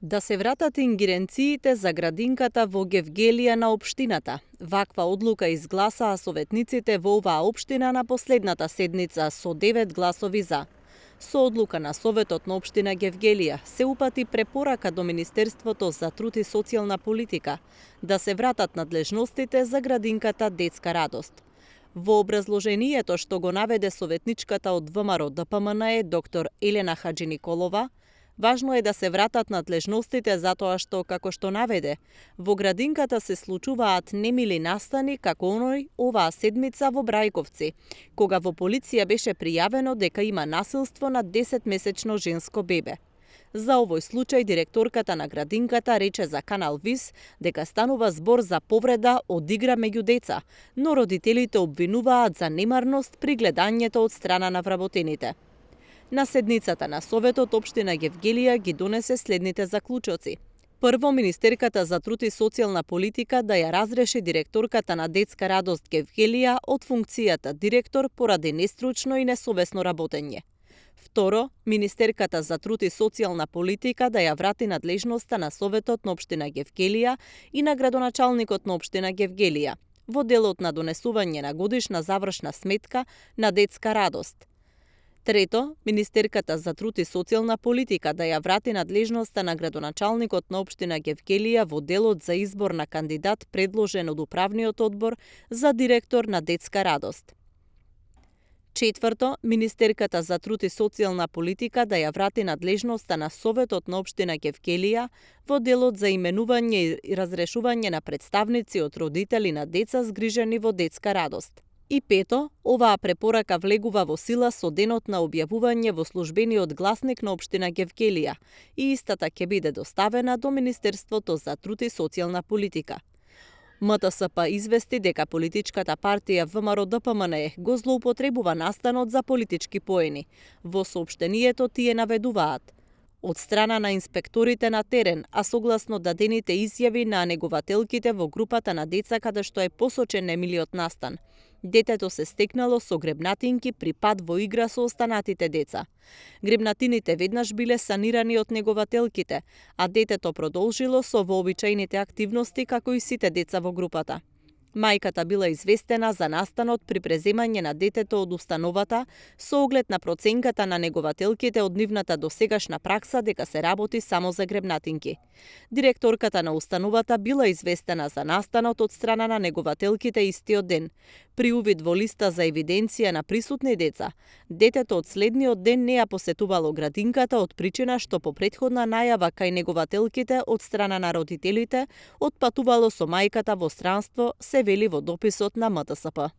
Да се вратат ингеренциите за градинката во Гевгелија на општината. Ваква одлука изгласаа советниците во оваа општина на последната седница со 9 гласови за. Со одлука на Советот на општина Гевгелија се упати препорака до Министерството за труд и социјална политика да се вратат надлежностите за градинката Детска радост. Во образложението што го наведе советничката од ВМРО ДПМН доктор Елена Хаџиниколова, важно е да се вратат надлежностите затоа што, како што наведе, во градинката се случуваат немили настани како оној оваа седмица во Брајковци, кога во полиција беше пријавено дека има насилство над 10-месечно женско бебе. За овој случај директорката на градинката рече за Канал Вис дека станува збор за повреда од игра меѓу деца, но родителите обвинуваат за немарност при гледањето од страна на вработените. На седницата на Советот општина Гевгелија ги донесе следните заклучоци. Прво, Министерката за труд и социјална политика да ја разреши директорката на Детска радост Гевгелија од функцијата директор поради нестручно и несовесно работење. Второ, Министерката за труд и социјална политика да ја врати надлежноста на Советот на општина Гевгелија и на градоначалникот на општина Гевгелија во делот на донесување на годишна завршна сметка на Детска радост. Трето, Министерката за труд и социјална политика да ја врати надлежноста на градоначалникот на општина Гевгелија во делот за избор на кандидат предложен од управниот одбор за директор на Детска радост. Четврто, Министерката за труд и социјална политика да ја врати надлежноста на Советот на општина Гевгелија во делот за именување и разрешување на представници од родители на деца згрижени во Детска радост. И пето, оваа препорака влегува во сила со денот на објавување во службениот гласник на општина Гевгелија и истата ќе биде доставена до Министерството за труд и социјална политика. МТСП извести дека политичката партија ВМРО ДПМН го злоупотребува настанот за политички поени. Во соопштението тие наведуваат: од страна на инспекторите на терен, а согласно дадените изјави на негователките во групата на деца каде што е посочен немилиот настан, детето се стекнало со гребнатинки при пат во игра со останатите деца. Гребнатините веднаш биле санирани од негователките, а детето продолжило со вообичајните активности како и сите деца во групата. Мајката била известена за настанот при преземање на детето од установата со оглед на проценката на негователките од нивната досегашна пракса дека се работи само за гребнатинки. Директорката на установата била известена за настанот од страна на негователките истиот ден. При увид во листа за евиденција на присутни деца, детето од следниот ден не ја посетувало градинката од причина што по претходна најава кај негователките од страна на родителите отпатувало со мајката во странство, се вели во дописот на МТСП.